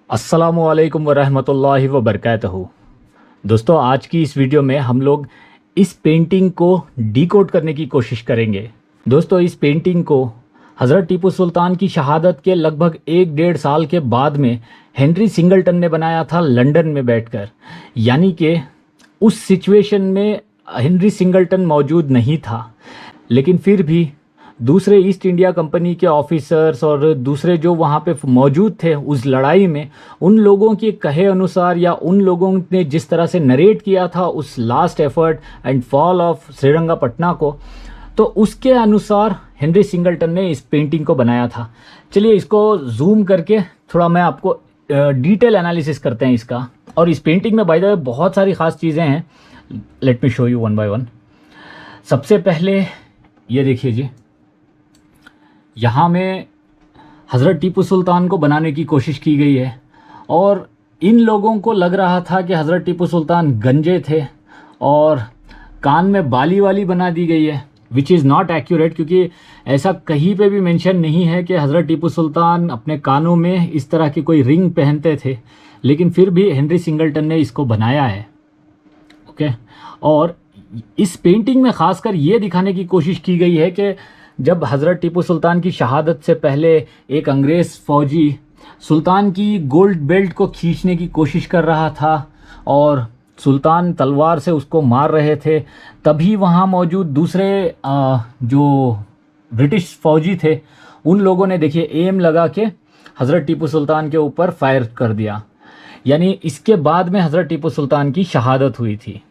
अस्सलामुअलैकुम वरहमतुल्लाहि वबरकातुहू। दोस्तों, आज की इस वीडियो में हम लोग इस पेंटिंग को डिकोड करने की कोशिश करेंगे। दोस्तों, इस पेंटिंग को हज़रत टीपू सुल्तान की शहादत के लगभग 1-1.5 साल के बाद में हेनरी सिंगलटन ने बनाया था लंदन में बैठकर। यानी कि उस सिचुएशन में हेनरी सिंगलटन मौजूद नहीं था, लेकिन फिर भी दूसरे ईस्ट इंडिया कंपनी के ऑफिसर्स और दूसरे जो वहाँ पे मौजूद थे उस लड़ाई में, उन लोगों के कहे अनुसार या उन लोगों ने जिस तरह से नरेट किया था उस last effort and fall of Srirangapatna को, तो उसके अनुसार हेनरी सिंगलटन ने इस पेंटिंग को बनाया था। चलिए इसको जूम करके थोड़ा मैं आपको डिटेल एनालिसिस करते हैं इसका। और इस पेंटिंग में बाय द वे बहुत सारी ख़ास चीज़ें हैं। Let me show you one by one. सबसे पहले ये देखिए जी, यहाँ में हज़रत टीपू सुल्तान को बनाने की कोशिश की गई है और इन लोगों को लग रहा था कि हज़रत टीपू सुल्तान गंजे थे और कान में बाली वाली बना दी गई है, विच इज़ नॉट एक्यूरेट, क्योंकि ऐसा कहीं पे भी मेंशन नहीं है कि हज़रत टीपू सुल्तान अपने कानों में इस तरह की कोई रिंग पहनते थे। लेकिन फिर भी हेनरी सिंगलटन ने इसको बनाया है। ओके। और इस पेंटिंग में ख़ासकर ये दिखाने की कोशिश की गई है कि जब हज़रत टीपू सुल्तान की शहादत से पहले एक अंग्रेज़ फ़ौजी सुल्तान की गोल्ड बेल्ट को खींचने की कोशिश कर रहा था और सुल्तान तलवार से उसको मार रहे थे, तभी वहाँ मौजूद दूसरे जो ब्रिटिश फ़ौजी थे उन लोगों ने देखिए एम लगा के हज़रत टीपू सुल्तान के ऊपर फायर कर दिया। यानी इसके बाद में हज़रत टीपू सुल्तान की शहादत हुई थी।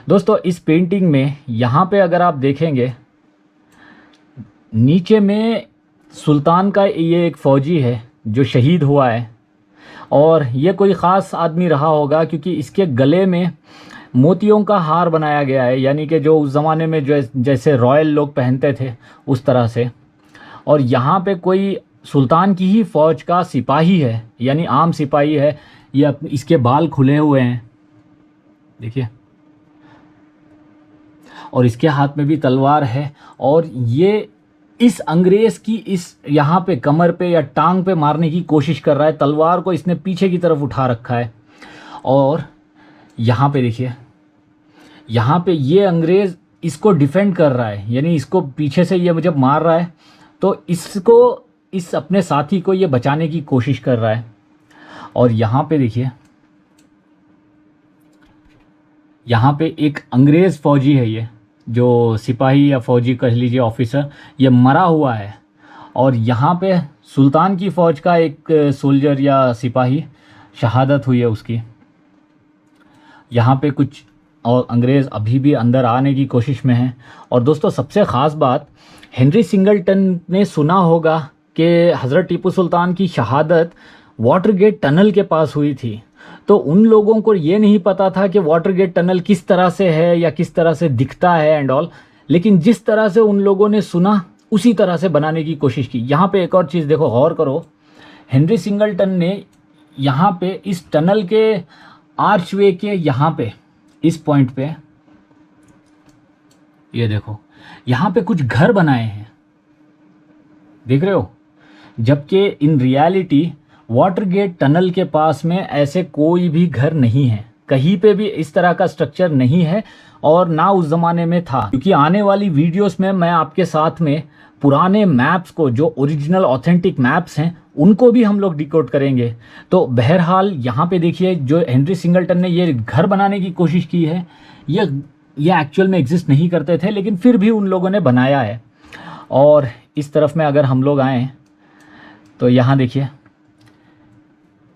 दोस्तों, इस पेंटिंग में यहाँ पे अगर आप देखेंगे, नीचे में सुल्तान का ये एक फ़ौजी है जो शहीद हुआ है और ये कोई ख़ास आदमी रहा होगा क्योंकि इसके गले में मोतियों का हार बनाया गया है, यानी कि जो उस ज़माने में जो जैसे रॉयल लोग पहनते थे उस तरह से। और यहाँ पे कोई सुल्तान की ही फ़ौज का सिपाही है, यानी आम सिपाही है। ये इसके बाल खुले हुए हैं देखिए, और इसके हाथ में भी तलवार है और ये इस अंग्रेज़ की इस यहाँ पे कमर पे या टांग पे मारने की कोशिश कर रहा है। तलवार को इसने पीछे की तरफ उठा रखा है और यहाँ पे देखिए, यहाँ पे ये अंग्रेज़ इसको डिफेंड कर रहा है, यानी इसको पीछे से ये जब मार रहा है तो इसको, इस अपने साथी को ये बचाने की कोशिश कर रहा है। और यहाँ पे देखिए, यहाँ पे एक अंग्रेज़ फ़ौजी है, ये जो सिपाही या फ़ौजी कह लीजिए, ऑफिसर, ये मरा हुआ है। और यहाँ पे सुल्तान की फ़ौज का एक सोल्जर या सिपाही शहादत हुई है उसकी। यहाँ पे कुछ और अंग्रेज़ अभी भी अंदर आने की कोशिश में हैं। और दोस्तों, सबसे ख़ास बात, हेनरी सिंगलटन ने सुना होगा कि हज़रत टीपू सुल्तान की शहादत वाटरगेट टनल के पास हुई थी। तो उन लोगों को ये नहीं पता था कि वाटरगेट टनल किस तरह से है या किस तरह से दिखता है एंड ऑल, लेकिन जिस तरह से उन लोगों ने सुना उसी तरह से बनाने की कोशिश की। यहाँ पे एक और चीज़ देखो, गौर करो, हेनरी सिंगलटन ने यहाँ पे इस टनल के आर्चवे के यहाँ पे इस पॉइंट पे ये देखो, यहाँ पे कुछ घर बनाए हैं, देख रहे हो, जबकि इन रियलिटी वाटरगेट टनल के पास में ऐसे कोई भी घर नहीं है, कहीं पे भी इस तरह का स्ट्रक्चर नहीं है और ना उस ज़माने में था। क्योंकि आने वाली वीडियोस में मैं आपके साथ में पुराने मैप्स को, जो ओरिजिनल ऑथेंटिक मैप्स हैं, उनको भी हम लोग डिकोड करेंगे। तो बहरहाल यहाँ पे देखिए, जो हेनरी सिंगलटन ने ये घर बनाने की कोशिश की है, ये एक्चुअल में एग्जिस्ट नहीं करते थे, लेकिन फिर भी उन लोगों ने बनाया है। और इस तरफ में अगर हम लोग आएँ तो यहाँ देखिए,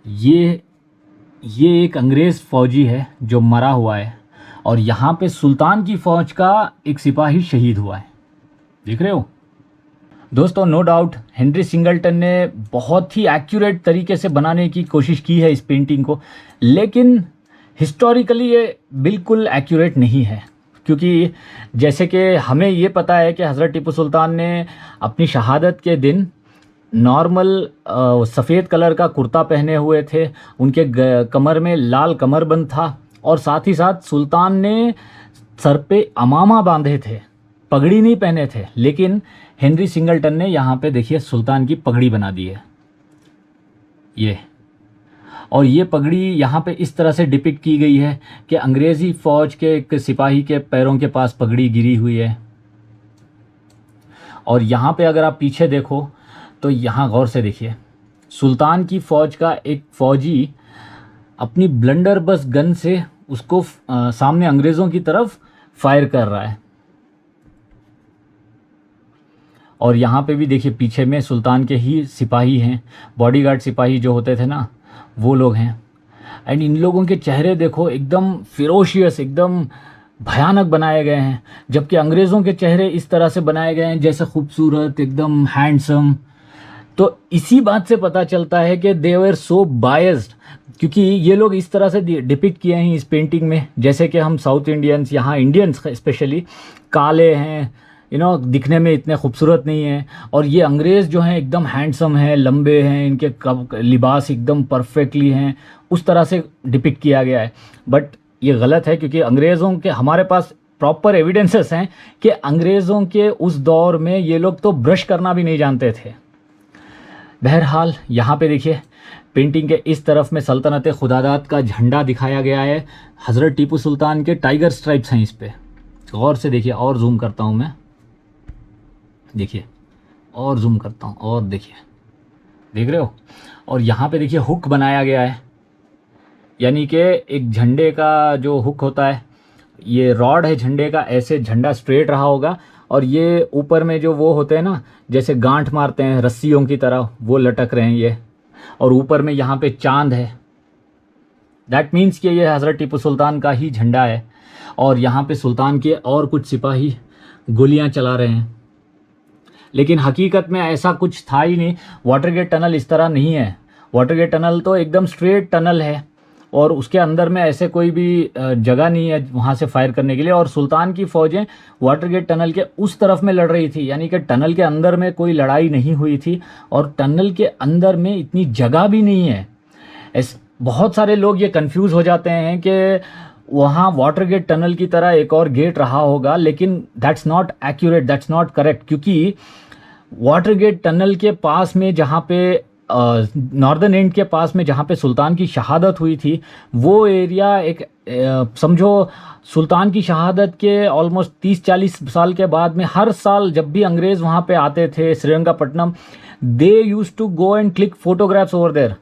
ये एक अंग्रेज़ फ़ौजी है जो मरा हुआ है और यहाँ पे सुल्तान की फ़ौज का एक सिपाही शहीद हुआ है, देख रहे हो। दोस्तों, नो डाउट हेनरी सिंगलटन ने बहुत ही एक्यूरेट तरीके से बनाने की कोशिश की है इस पेंटिंग को, लेकिन हिस्टोरिकली ये बिल्कुल एक्यूरेट नहीं है। क्योंकि जैसे कि हमें ये पता है कि हज़रत टीपू सुल्तान ने अपनी शहादत के दिन नॉर्मल सफ़ेद कलर का कुर्ता पहने हुए थे, उनके कमर में लाल कमरबंद था और साथ ही साथ सुल्तान ने सर पे अमामा बांधे थे, पगड़ी नहीं पहने थे। लेकिन हेनरी सिंगलटन ने यहाँ पे देखिए सुल्तान की पगड़ी बना दी है। ये और ये पगड़ी यहाँ पे इस तरह से डिपिक्ट की गई है कि अंग्रेज़ी फ़ौज के एक सिपाही के पैरों के पास पगड़ी गिरी हुई है। और यहाँ पे अगर आप पीछे देखो तो यहाँ गौर से देखिए, सुल्तान की फ़ौज का एक फ़ौजी अपनी ब्लंडरबस गन से उसको सामने अंग्रेज़ों की तरफ फायर कर रहा है। और यहाँ पे भी देखिए पीछे में सुल्तान के ही सिपाही हैं, बॉडीगार्ड सिपाही जो होते थे ना, वो लोग हैं। एंड इन लोगों के चेहरे देखो एकदम फिरोशियस, एकदम भयानक बनाए गए हैं, जबकि अंग्रेज़ों के चेहरे इस तरह से बनाए गए हैं जैसे खूबसूरत, एकदम हैंडसम। तो इसी बात से पता चलता है कि दे वर सो बायस्ड, क्योंकि ये लोग इस तरह से डिपिक्ट किए हैं इस पेंटिंग में, जैसे कि हम साउथ इंडियंस, यहाँ इंडियंस स्पेशली काले हैं, दिखने में इतने खूबसूरत नहीं हैं, और ये अंग्रेज़ जो हैं एकदम हैंडसम हैं, लंबे हैं, इनके लिबास एकदम परफेक्टली हैं, उस तरह से डिपिक्ट किया गया है। बट ये गलत है, क्योंकि अंग्रेज़ों के हमारे पास प्रॉपर एविडेंसेस हैं कि अंग्रेज़ों के उस दौर में ये लोग तो ब्रश करना भी नहीं जानते थे। बहरहाल यहाँ पे देखिए पेंटिंग के इस तरफ में सल्तनत खुदादाद का झंडा दिखाया गया है, हज़रत टीपू सुल्तान के टाइगर स्ट्राइप्स हैं इस पे। गौर से देखिए, और जूम करता हूँ मैं, देखिए और जूम करता हूँ, और देखिए, देख रहे हो। और यहाँ पे देखिए हुक बनाया गया है, यानी कि एक झंडे का जो हुक होता है, ये रॉड है झंडे का, ऐसे झंडा स्ट्रेट रहा होगा, और ये ऊपर में जो वो होते हैं ना, जैसे गांठ मारते हैं रस्सियों की तरह, वो लटक रहे हैं ये, और ऊपर में यहाँ पे चांद है। दैट मीन्स कि ये हज़रत टीपू सुल्तान का ही झंडा है। और यहाँ पे सुल्तान के और कुछ सिपाही गोलियाँ चला रहे हैं, लेकिन हकीकत में ऐसा कुछ था ही नहीं। वाटरगेट टनल इस तरह नहीं है, वाटरगेट टनल तो एकदम स्ट्रेट टनल है, और उसके अंदर में ऐसे कोई भी जगह नहीं है वहाँ से फायर करने के लिए। और सुल्तान की फ़ौजें वाटरगेट टनल के उस तरफ में लड़ रही थी, यानी कि टनल के अंदर में कोई लड़ाई नहीं हुई थी, और टनल के अंदर में इतनी जगह भी नहीं है। बहुत सारे लोग ये कंफ्यूज हो जाते हैं कि वहाँ वाटरगेट टनल की तरह एक और गेट रहा होगा, लेकिन that's not accurate, that's not correct, क्योंकि वाटरगेट टनल के पास में जहाँ पे नॉर्दर्न एंड के पास में जहाँ पे सुल्तान की शहादत हुई थी, वो एरिया एक समझो सुल्तान की शहादत के ऑलमोस्ट 30-40 साल के बाद में हर साल जब भी अंग्रेज़ वहाँ पे आते थे Srirangapatna, they use to go and click photographs over there.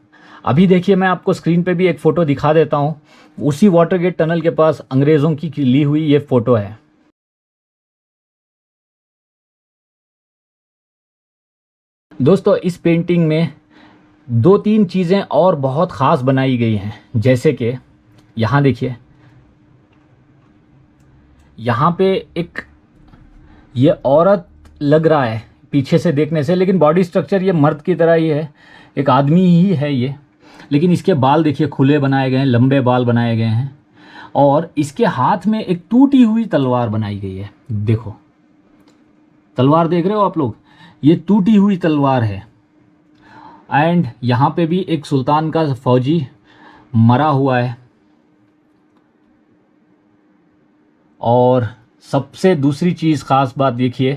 अभी देखिए मैं आपको स्क्रीन पे भी एक फ़ोटो दिखा देता हूँ, उसी वाटरगेट टनल के पास अंग्रेज़ों की ली हुई ये फ़ोटो है। दोस्तों इस पेंटिंग में 2-3 चीज़ें और बहुत ख़ास बनाई गई हैं, जैसे कि यहाँ देखिए, यहाँ पे एक ये औरत लग रहा है पीछे से देखने से, लेकिन बॉडी स्ट्रक्चर ये मर्द की तरह ही है, एक आदमी ही है ये, लेकिन इसके बाल देखिए खुले बनाए गए हैं, लंबे बाल बनाए गए हैं, और इसके हाथ में एक टूटी हुई तलवार बनाई गई है। देखो तलवार देख रहे हो आप लोग, ये टूटी हुई तलवार है। एंड यहाँ पे भी एक सुल्तान का फौजी मरा हुआ है। और सबसे दूसरी चीज़ ख़ास बात देखिए,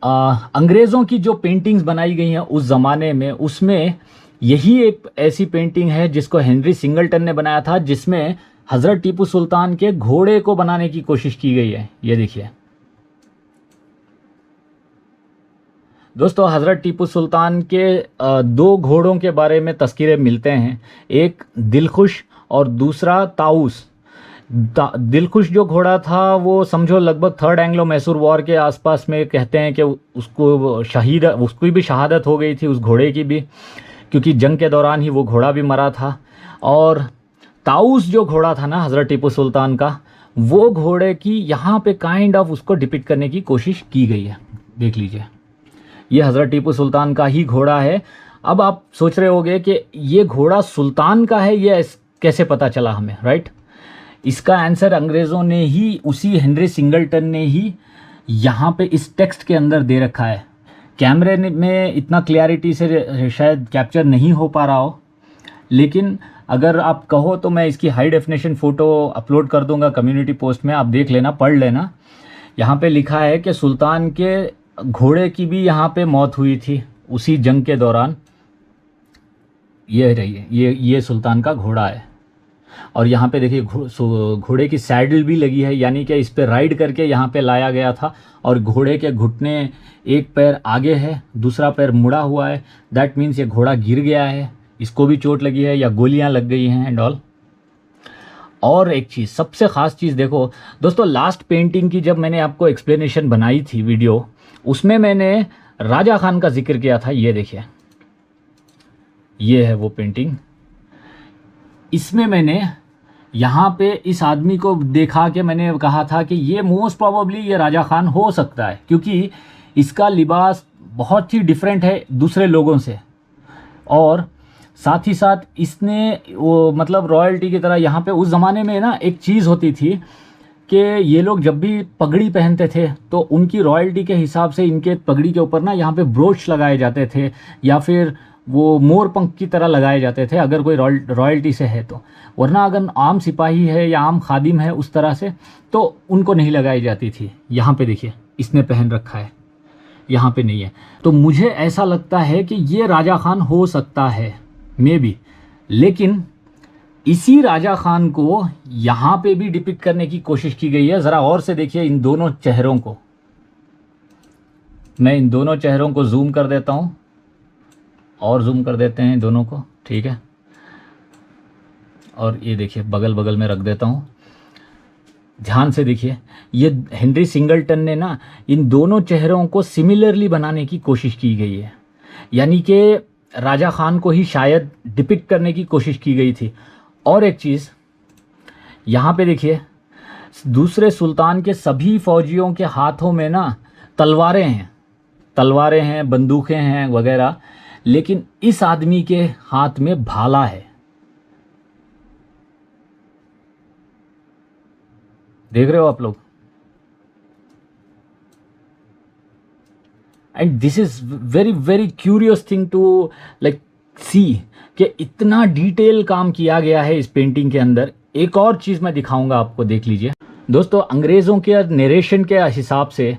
अंग्रेज़ों की जो पेंटिंग्स बनाई गई हैं उस ज़माने में, उसमें यही एक ऐसी पेंटिंग है जिसको हेनरी सिंगलटन ने बनाया था, जिसमें हज़रत टीपू सुल्तान के घोड़े को बनाने की कोशिश की गई है। ये देखिए दोस्तों, हज़रत टीपू सुल्तान के 2 घोड़ों के बारे में तस्कीरें मिलते हैं, एक दिलखुश और दूसरा ताऊस। दिलखुश जो घोड़ा था वो समझो लगभग 3rd एंग्लो मैसूर वॉर के आसपास में कहते हैं कि उसकी भी शहादत हो गई थी, उस घोड़े की भी, क्योंकि जंग के दौरान ही वो घोड़ा भी मरा था। और ताऊस जो घोड़ा था ना हज़रत टीपू सुल्तान का, वो घोड़े की यहाँ पे काइंड ऑफ उसको डिपिक्ट करने की कोशिश की गई है। देख लीजिए, ये हज़रत टीपू सुल्तान का ही घोड़ा है। अब आप सोच रहे होंगे कि ये घोड़ा सुल्तान का है, ये कैसे पता चला हमें, राइट? इसका आंसर अंग्रेज़ों ने ही, उसी हेनरी सिंगलटन ने ही यहाँ पे इस टेक्स्ट के अंदर दे रखा है। कैमरे में इतना क्लैरिटी से शायद कैप्चर नहीं हो पा रहा हो, लेकिन अगर आप कहो तो मैं इसकी हाई डेफिनेशन फ़ोटो अपलोड कर दूंगा कम्युनिटी पोस्ट में, आप देख लेना, पढ़ लेना। यहाँ पे लिखा है कि सुल्तान के घोड़े की भी यहाँ पे मौत हुई थी उसी जंग के दौरान। ये रही, ये सुल्तान का घोड़ा है। और यहाँ पे देखिए घोड़े की सैडल भी लगी है, यानी कि इस पे राइड करके यहाँ पे लाया गया था। और घोड़े के घुटने, एक पैर आगे है, दूसरा पैर मुड़ा हुआ है। दैट मीन्स ये घोड़ा गिर गया है, इसको भी चोट लगी है या गोलियाँ लग गई हैं एंड ऑल। और एक चीज़, सबसे ख़ास चीज़ देखो दोस्तों, लास्ट पेंटिंग की जब मैंने आपको एक्सप्लेनेशन बनाई थी वीडियो, उसमें मैंने राजा खान का जिक्र किया था। ये देखिए, ये है वो पेंटिंग। इसमें मैंने यहाँ पे इस आदमी को देखा कि मैंने कहा था कि ये मोस्ट प्रोबेबली ये राजा खान हो सकता है, क्योंकि इसका लिबास बहुत ही डिफरेंट है दूसरे लोगों से। और साथ ही साथ इसने वो मतलब रॉयल्टी की तरह यहाँ पे उस ज़माने में ना एक चीज़ होती थी कि ये लोग जब भी पगड़ी पहनते थे तो उनकी रॉयल्टी के हिसाब से इनके पगड़ी के ऊपर ना यहाँ पे ब्रोच लगाए जाते थे, या फिर वो मोर पंख की तरह लगाए जाते थे अगर कोई रॉयल्टी से है तो। वरना अगर आम सिपाही है या आम खादिम है उस तरह से तो उनको नहीं लगाई जाती थी। यहाँ पे देखिए इसने पहन रखा है, यहाँ पे नहीं है। तो मुझे ऐसा लगता है कि ये राजा खान हो सकता है मे बी, लेकिन इसी राजा खान को यहाँ पे भी डिपिक्ट करने की कोशिश की गई है। ज़रा और से देखिए इन दोनों चेहरों को, मैं इन दोनों चेहरों को जूम कर देता हूँ, और जूम कर देते हैं दोनों को, ठीक है। और ये देखिए बगल बगल में रख देता हूँ, ध्यान से देखिए। ये हेनरी सिंगलटन ने ना इन दोनों चेहरों को सिमिलरली बनाने की कोशिश की गई है, यानी कि राजा खान को ही शायद डिपिक्ट करने की कोशिश की गई थी। और एक चीज़ यहाँ पे देखिए, दूसरे सुल्तान के सभी फौजियों के हाथों में ना तलवारें हैं, बंदूकें हैं वगैरह, लेकिन इस आदमी के हाथ में भाला है। देख रहे हो आप लोग? And this is very very curious thing to like see कि इतना डिटेल काम किया गया है इस पेंटिंग के अंदर। एक और चीज़ मैं दिखाऊंगा आपको, देख लीजिए दोस्तों। अंग्रेज़ों के नरेशन के हिसाब से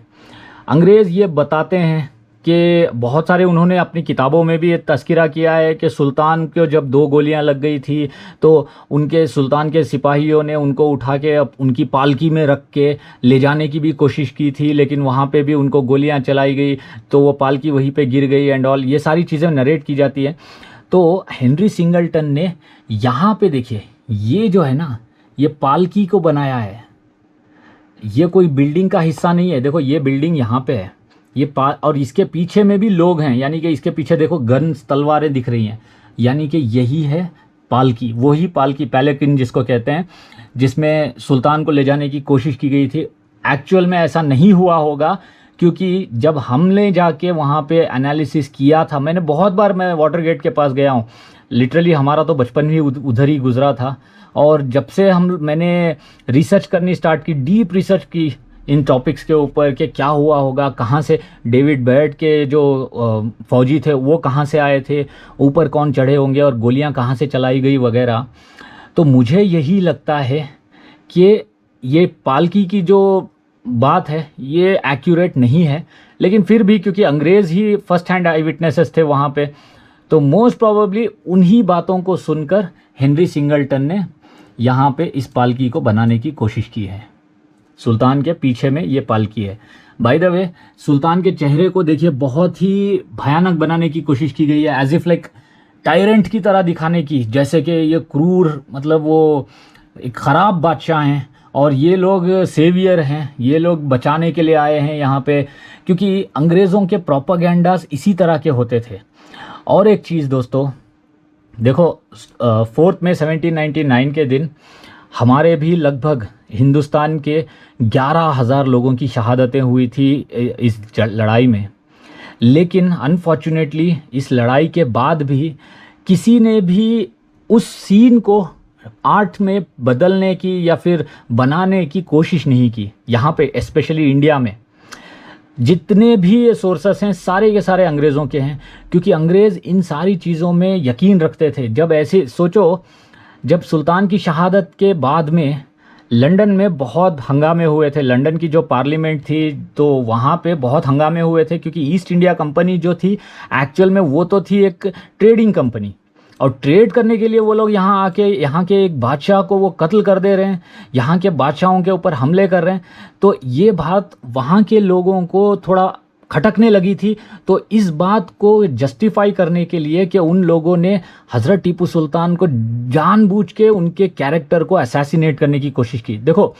अंग्रेज़ ये बताते हैं कि बहुत सारे उन्होंने अपनी किताबों में भी ये तस्करा किया है कि सुल्तान को जब 2 गोलियां लग गई थी तो उनके सुल्तान के सिपाहियों ने उनको उठा के उनकी पालकी में रख के ले जाने की भी कोशिश की थी, लेकिन वहाँ पे भी उनको गोलियां चलाई गई तो वो पालकी वहीं पे गिर गई एंड ऑल। ये सारी चीज़ें नरेट की जाती हैं। तो हेनरी सिंगलटन ने यहाँ पे देखिए, ये जो है ना, ये पालकी को बनाया है। ये कोई बिल्डिंग का हिस्सा नहीं है। देखो ये बिल्डिंग यहाँ पे है, ये और इसके पीछे में भी लोग हैं, यानी कि इसके पीछे देखो गन्स, तलवारें दिख रही हैं, यानी कि यही है पालकी, वही पालकी, पैलेकिन जिसको कहते हैं, जिसमें सुल्तान को ले जाने की कोशिश की गई थी। एक्चुअल में ऐसा नहीं हुआ होगा, क्योंकि जब हमने जाके वहाँ पे एनालिसिस किया था, मैंने बहुत बार, मैं वाटर गेट के पास गया हूँ, लिटरली हमारा तो बचपन भी उधर ही गुजरा था। और जब से मैंने रिसर्च करनी स्टार्ट की, डीप रिसर्च की इन टॉपिक्स के ऊपर कि क्या हुआ होगा, कहाँ से डेविड बैट के जो फौजी थे वो कहाँ से आए थे, ऊपर कौन चढ़े होंगे और गोलियाँ कहाँ से चलाई गई वगैरह, तो मुझे यही लगता है कि ये पालकी की जो बात है ये एक्यूरेट नहीं है। लेकिन फिर भी क्योंकि अंग्रेज़ ही फर्स्ट हैंड आई विटनेसेस थे वहाँ पे, तो मोस्ट प्रोबेबली उन्हीं बातों को सुनकर हेनरी सिंगलटन ने यहाँ पे इस पालकी को बनाने की कोशिश की है। सुल्तान के पीछे में ये पालकी है। बाय द वे, सुल्तान के चेहरे को देखिए, बहुत ही भयानक बनाने की कोशिश की गई है, एज इफ लाइक टायरेंट की तरह दिखाने की, जैसे कि ये क्रूर, मतलब वो एक ख़राब बादशाह हैं और ये लोग सेवियर हैं, ये लोग बचाने के लिए आए हैं यहाँ पे, क्योंकि अंग्रेज़ों के प्रोपागेंडास इसी तरह के होते थे। और एक चीज़ दोस्तों देखो, 4 मई 1799 के दिन हमारे भी लगभग हिंदुस्तान के 11,000 लोगों की शहादतें हुई थी इस लड़ाई में। लेकिन अनफॉर्चुनेटली इस लड़ाई के बाद भी किसी ने भी उस सीन को आर्ट में बदलने की या फिर बनाने की कोशिश नहीं की। यहाँ पे स्पेशली इंडिया में जितने भी ये सोर्सेस हैं सारे के सारे अंग्रेज़ों के हैं, क्योंकि अंग्रेज़ इन सारी चीज़ों में यकीन रखते थे। जब ऐसे सोचो, जब सुल्तान की शहादत के बाद में लंदन में बहुत हंगामे हुए थे, लंदन की जो पार्लियामेंट थी तो वहाँ पे बहुत हंगामे हुए थे, क्योंकि ईस्ट इंडिया कंपनी जो थी एक्चुअल में वो तो थी एक ट्रेडिंग कंपनी, और ट्रेड करने के लिए वो लोग यहाँ आके यहाँ के एक बादशाह को वो कत्ल कर दे रहे हैं, यहाँ के बादशाहों के ऊपर हमले कर रहे हैं। तो ये बात वहाँ के लोगों को थोड़ा खटकने लगी थी। तो इस बात को जस्टिफाई करने के लिए कि उन लोगों ने हज़रत टीपू सुल्तान को जानबूझ के उनके कैरेक्टर को असैसिनेट करने की कोशिश की। देखो,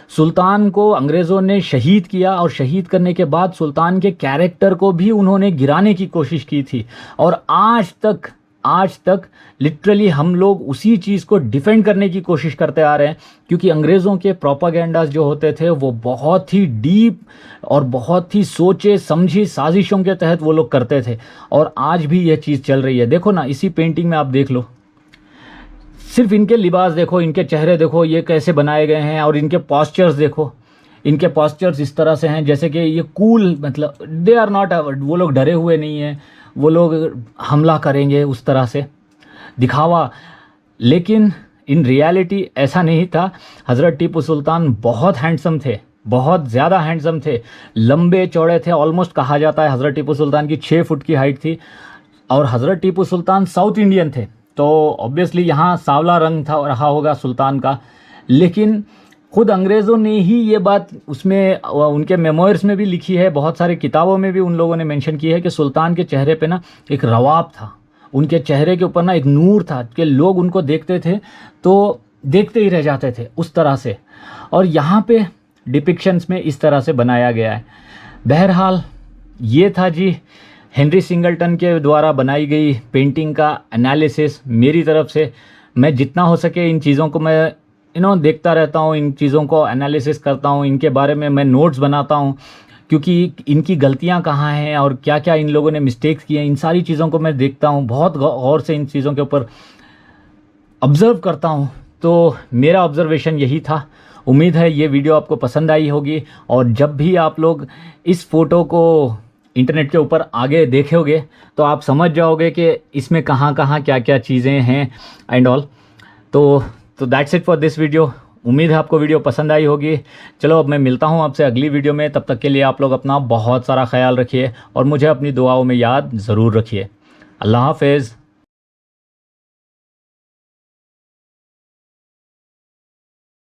सुल्तान को अंग्रेज़ों ने शहीद किया और शहीद करने के बाद सुल्तान के कैरेक्टर को भी उन्होंने गिराने की कोशिश की थी। और आज तक लिटरली हम लोग उसी चीज़ को डिफेंड करने की कोशिश करते आ रहे हैं, क्योंकि अंग्रेज़ों के प्रोपागेंडास जो होते थे वो बहुत ही डीप और बहुत ही सोचे समझी साजिशों के तहत वो लोग करते थे। और आज भी यह चीज़ चल रही है। देखो ना, इसी पेंटिंग में आप देख लो, सिर्फ इनके लिबास देखो, इनके चेहरे देखो, ये कैसे बनाए गए हैं, और इनके पॉस्चर्स देखो, इनके पॉस्चर्स इस तरह से हैं जैसे कि ये कूल, मतलब दे आर नॉट, वो लोग डरे हुए नहीं हैं, वो लोग हमला करेंगे उस तरह से दिखावा। लेकिन इन रियलिटी ऐसा नहीं था। हज़रत टीपू सुल्तान बहुत हैंडसम थे, बहुत ज़्यादा हैंडसम थे, लंबे चौड़े थे। ऑलमोस्ट कहा जाता है हज़रत टीपू सुल्तान की 6 फुट की हाइट थी। और हज़रत टीपू सुल्तान साउथ इंडियन थे, तो ऑब्वियसली यहाँ सांवला रंग था रहा होगा सुल्तान का। लेकिन खुद अंग्रेज़ों ने ही ये बात उसमें उनके मेमोयर्स में भी लिखी है, बहुत सारी किताबों में भी उन लोगों ने मेंशन की है कि सुल्तान के चेहरे पे ना एक रवाब था, उनके चेहरे के ऊपर ना एक नूर था कि लोग उनको देखते थे तो देखते ही रह जाते थे उस तरह से। और यहाँ पे डिपिक्शंस में इस तरह से बनाया गया है। बहरहाल ये था जी हेनरी सिंगलटन के द्वारा बनाई गई पेंटिंग का एनालिसिस मेरी तरफ से। मैं जितना हो सके इन चीज़ों को मैं देखता रहता हूँ, इन चीज़ों को एनालिसिस करता हूँ, इनके बारे में मैं नोट्स बनाता हूँ, क्योंकि इनकी गलतियाँ कहाँ हैं और क्या क्या इन लोगों ने मिस्टेक्स किए हैं, इन सारी चीज़ों को मैं देखता हूँ, बहुत गौर से इन चीज़ों के ऊपर ऑब्ज़र्व करता हूँ। तो मेरा ऑब्ज़र्वेशन यही था। उम्मीद है ये वीडियो आपको पसंद आई होगी, और जब भी आप लोग इस फ़ोटो को इंटरनेट के ऊपर आगे देखोगे तो आप समझ जाओगे कि इसमें कहाँ कहाँ क्या क्या चीज़ें हैं एंड ऑल। तो that's it for this video. उम्मीद है आपको वीडियो पसंद आई होगी। चलो अब मैं मिलता हूँ आपसे अगली वीडियो में। तब तक के लिए आप लोग अपना बहुत सारा ख्याल रखिए और मुझे अपनी दुआओं में याद ज़रूर रखिए। अल्लाह हाफ़िज़।